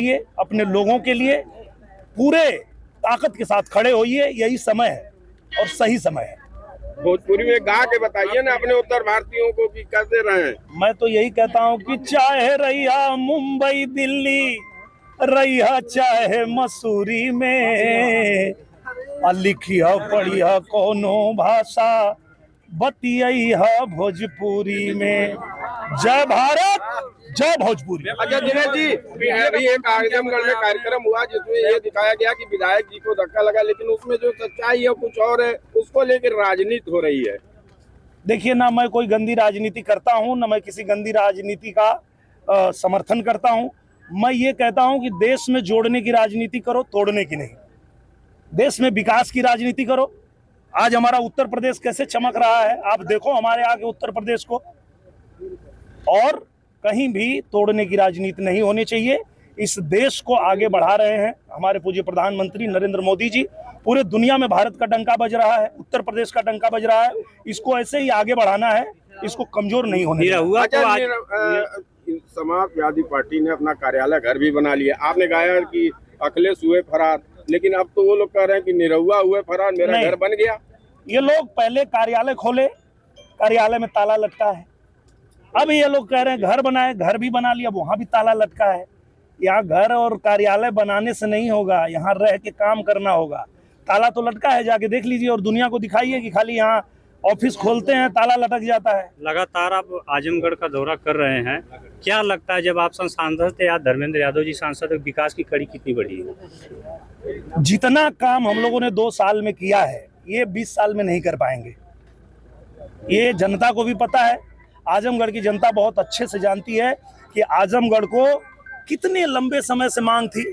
लिए, अपने लोगों के लिए पूरे ताकत के साथ खड़े होइए। यही समय है और सही समय है। भोजपुरी में गा के बताइए ना अपने उत्तर भारतीयों को कि कैसे रहे। मैं तो यही कहता हूँ कि चाहे रहिया मुंबई दिल्ली, रहिया चाहे मसूरी में, लिखिया पढ़िया कोनो भाषा, बतिया भोजपुरी में। जय भारत, जय भोजपुरी। अच्छा दिनेश जी, अभी एक आजमगढ़ में कार्यक्रम हुआ जिसमें ये दिखाया गया कि विधायक जी को धक्का लगा, लेकिन उसमें जो सच्चाई है कुछ और है, उसको लेकर राजनीति हो रही है। देखिए ना, मैं कोई गंदी राजनीति करता हूं, ना मैं किसी गंदी राजनीति का समर्थन करता हूं। मैं ये कहता हूं कि देश में जोड़ने की राजनीति करो, तोड़ने की नहीं। देश में विकास की राजनीति करो। आज हमारा उत्तर प्रदेश कैसे चमक रहा है, आप देखो हमारे आगे उत्तर प्रदेश को। और कहीं भी तोड़ने की राजनीति नहीं होनी चाहिए। इस देश को आगे बढ़ा रहे हैं हमारे पूज्य प्रधानमंत्री नरेंद्र मोदी जी। पूरे दुनिया में भारत का डंका बज रहा है, उत्तर प्रदेश का डंका बज रहा है। इसको ऐसे ही आगे बढ़ाना है, इसको कमजोर नहीं होने देना। समाजवादी पार्टी ने अपना कार्यालय घर भी बना लिया। आपने कहा कि अखिलेश हुए फरार, लेकिन अब तो वो लोग कह रहे हैं कि निरहुआ हुए फरार, मेरा घर बन गया। ये लोग पहले कार्यालय खोले, कार्यालय में ताला लटका है। अब ये लोग कह रहे हैं घर बनाए, घर भी बना लिया, वहां भी ताला लटका है। यहाँ घर और कार्यालय बनाने से नहीं होगा, यहाँ रह के काम करना होगा। ताला तो लटका है, जाके देख लीजिए और दुनिया को दिखाइए कि खाली यहाँ ऑफिस खोलते हैं ताला लटक जाता है। लगातार आप आजमगढ़ का दौरा कर रहे हैं, क्या लगता है जब आप सांसद थे या धर्मेंद्र यादव जी सांसद, विकास की कड़ी कितनी बढ़ी है? जितना काम हम लोगों ने 2 साल में किया है, ये 20 साल में नहीं कर पाएंगे। ये जनता को भी पता है। आजमगढ़ की जनता बहुत अच्छे से जानती है कि आजमगढ़ को कितने लंबे समय से मांग थी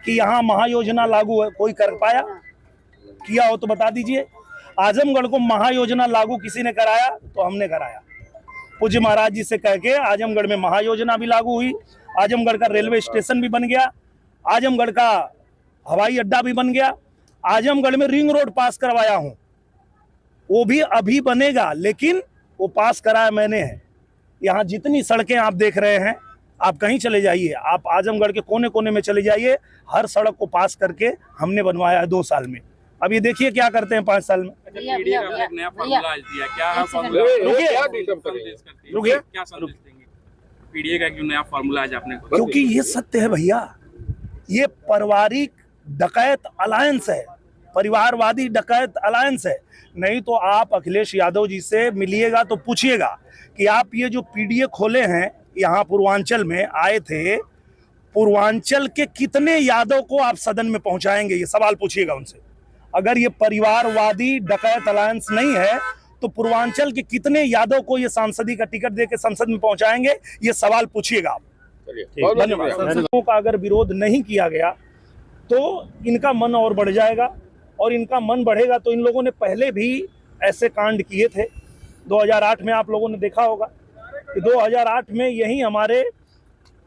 कि यहाँ महायोजना लागू है। कोई कर पाया? किया हो तो बता दीजिए। आजमगढ़ को महायोजना लागू किसी ने कराया? तो हमने कराया। पूज्य महाराज जी से कह के आजमगढ़ में महायोजना भी लागू हुई। आजमगढ़ का रेलवे स्टेशन भी बन गया, आजमगढ़ का हवाई अड्डा भी बन गया। आजमगढ़ में रिंग रोड पास करवाया हूं, वो भी अभी बनेगा, लेकिन वो पास कराया मैंने है। यहाँ जितनी सड़कें आप देख रहे हैं, आप कहीं चले जाइए, आप आजमगढ़ के कोने कोने में चले जाइए, हर सड़क को पास करके हमने बनवाया है 2 साल में। अब ये देखिए क्या करते हैं 5 साल में। क्योंकि ये सत्य है भैया, ये पारिवारिक डकैत अलायंस है, परिवारवादी डकैत अलायंस है। नहीं तो आप अखिलेश यादव जी से मिलिएगा तो पूछिएगा कि आप ये जो पीडीए खोले हैं, यहाँ पूर्वांचल में आए थे, पूर्वांचल के कितने यादव को आप सदन में पहुंचाएंगे? ये सवाल पूछिएगा उनसे। अगर ये परिवारवादी डकैत अलायंस नहीं है तो पूर्वांचल के कितने यादव को ये सांसदी का टिकट देकर संसद में पहुंचाएंगे? ये सवाल पूछिएगा आप। धन्यवाद। का अगर विरोध नहीं किया गया तो इनका मन और बढ़ जाएगा, और इनका मन बढ़ेगा तो इन लोगों ने पहले भी ऐसे कांड किए थे। 2008 में आप लोगों ने देखा होगा कि 2008 में यही हमारे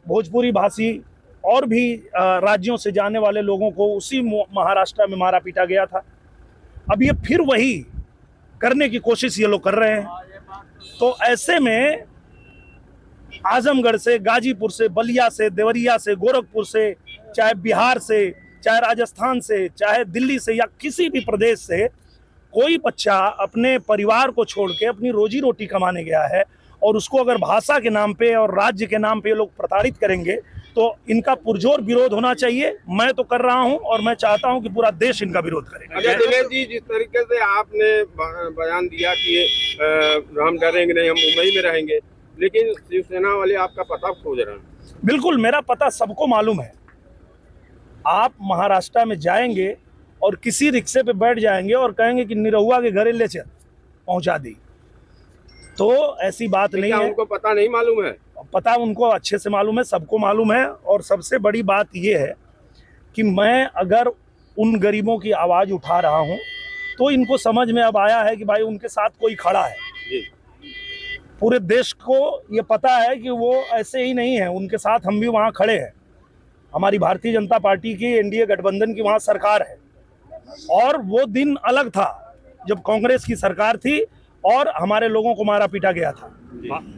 भोजपुरी भाषी और भी राज्यों से जाने वाले लोगों को उसी महाराष्ट्र में मारा पीटा गया था। अब ये फिर वही करने की कोशिश ये लोग कर रहे हैं। तो ऐसे में आजमगढ़ से, गाजीपुर से, बलिया से, देवरिया से, गोरखपुर से, चाहे बिहार से, चाहे राजस्थान से, चाहे दिल्ली से, या किसी भी प्रदेश से कोई बच्चा अपने परिवार को छोड़ के अपनी रोजी रोटी कमाने गया है, और उसको अगर भाषा के नाम पे और राज्य के नाम पे लोग प्रताड़ित करेंगे तो इनका पुरजोर विरोध होना चाहिए। मैं तो कर रहा हूं और मैं चाहता हूं कि पूरा देश इनका विरोध करे। अच्छा दिनेश जी, जिस तरीके से आपने बयान दिया कि हम डरेंगे नहीं, हम मुंबई में रहेंगे, लेकिन शिवसेना वाले आपका पता खोज रहे हैं। बिल्कुल, मेरा पता सबको मालूम है। आप महाराष्ट्र में जाएंगे और किसी रिक्शे पे बैठ जाएंगे और कहेंगे कि निरहुआ के घरे ले चल, पहुंचा दी, तो ऐसी बात नहीं है। उनको पता नहीं मालूम है? पता उनको अच्छे से मालूम है, सबको मालूम है। और सबसे बड़ी बात ये है कि मैं अगर उन गरीबों की आवाज़ उठा रहा हूं तो इनको समझ में अब आया है कि भाई उनके साथ कोई खड़ा है। पूरे देश को ये पता है कि वो ऐसे ही नहीं है, उनके साथ हम भी वहाँ खड़े हैं। हमारी भारतीय जनता पार्टी की एनडीए गठबंधन की वहाँ सरकार है, और वो दिन अलग था जब कांग्रेस की सरकार थी। और हमारे लोगों को मारा पीटा गया था।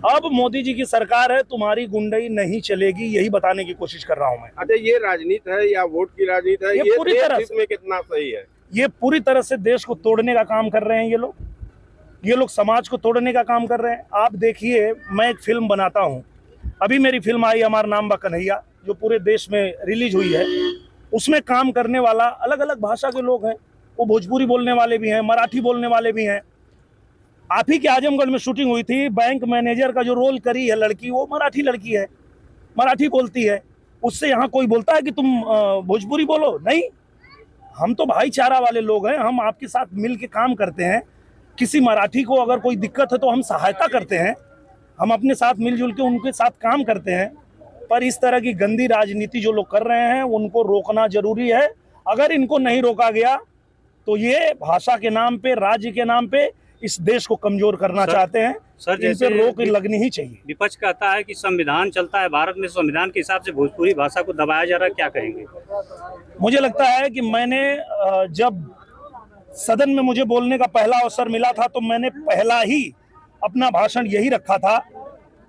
अब मोदी जी की सरकार है, तुम्हारी गुंडई नहीं चलेगी, यही बताने की कोशिश कर रहा हूं मैं। अच्छा, ये राजनीति है या वोट की राजनीति है? ये पूरी तरह से में कितना सही है? ये पूरी तरह से देश को तोड़ने का काम कर रहे हैं ये लोग समाज को तोड़ने का काम कर रहे हैं। आप देखिए, मैं एक फिल्म बनाता हूं, अभी मेरी फिल्म आई हमारा नाम बा कन्हैया, जो पूरे देश में रिलीज हुई है। उसमें काम करने वाला अलग अलग भाषा के लोग हैं, वो भोजपुरी बोलने वाले भी हैं, मराठी बोलने वाले भी हैं। आप ही के आजमगढ़ में शूटिंग हुई थी, बैंक मैनेजर का जो रोल करी है लड़की, वो मराठी लड़की है, मराठी बोलती है। उससे यहाँ कोई बोलता है कि तुम भोजपुरी बोलो? नहीं, हम तो भाईचारा वाले लोग हैं, हम आपके साथ मिल के काम करते हैं। किसी मराठी को अगर कोई दिक्कत है तो हम सहायता करते हैं, हम अपने साथ मिलजुल के उनके साथ काम करते हैं। पर इस तरह की गंदी राजनीति जो लोग कर रहे हैं उनको रोकना जरूरी है। अगर इनको नहीं रोका गया तो ये भाषा के नाम पे, राज्य के नाम पे इस देश को कमजोर करना चाहते हैं। सर, जैसे रोक लगनी ही चाहिए। विपक्ष कहता है कि संविधान चलता है भारत में, संविधान के हिसाब से भोजपुरी भाषा को दबाया जा रहा है, क्या कहेंगे? मुझे लगता है कि मैंने जब सदन में मुझे बोलने का पहला अवसर मिला था तो मैंने पहला ही अपना भाषण यही रखा था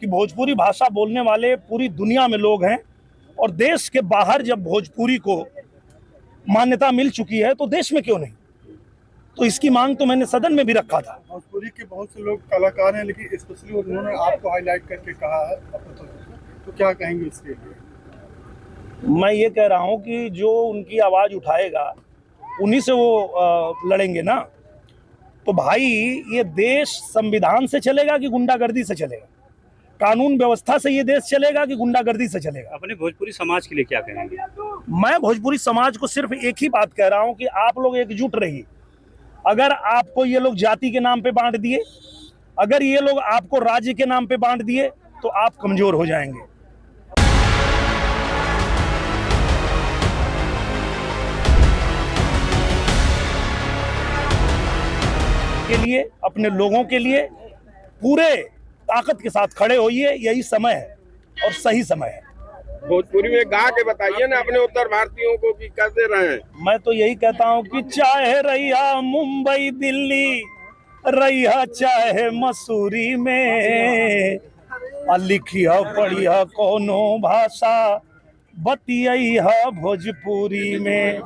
कि भोजपुरी भाषा बोलने वाले पूरी दुनिया में लोग हैं, और देश के बाहर जब भोजपुरी को मान्यता मिल चुकी है तो देश में क्यों नहीं। तो इसकी मांग तो मैंने सदन में भी रखा था। भोजपुरी के बहुत से लोग कलाकार हैं, लेकिन स्पेशली उन्होंने आपको हाईलाइट करके कहा है, तो क्या कहेंगे इसके लिए? मैं ये कह रहा हूँ कि जो उनकी आवाज़ उठाएगा उन्हीं से वो लड़ेंगे ना। तो भाई, ये देश संविधान से चलेगा कि गुंडागर्दी से चलेगा? कानून व्यवस्था से ये देश चलेगा कि गुंडागर्दी से चलेगा? अपने भोजपुरी समाज के लिए क्या कहेंगे? मैं भोजपुरी समाज को सिर्फ एक ही बात कह रहा हूँ कि आप लोग एकजुट रहिए। अगर आपको ये लोग जाति के नाम पे बांट दिए, अगर ये लोग आपको राज्य के नाम पे बांट दिए, तो आप कमजोर हो जाएंगे। के लिए, अपने लोगों के लिए पूरे ताकत के साथ खड़े होइए, यही समय है और सही समय है। भोजपुरी में गा के बताइए ना अपने उत्तर भारतीयों को कि कैसे रहें। मैं तो यही कहता हूँ कि चाहे रहिया मुंबई दिल्ली, रहिया चाहे मसूरी में, लिखिया पढ़िया कोनो भाषा, बतिया भोजपुरी में।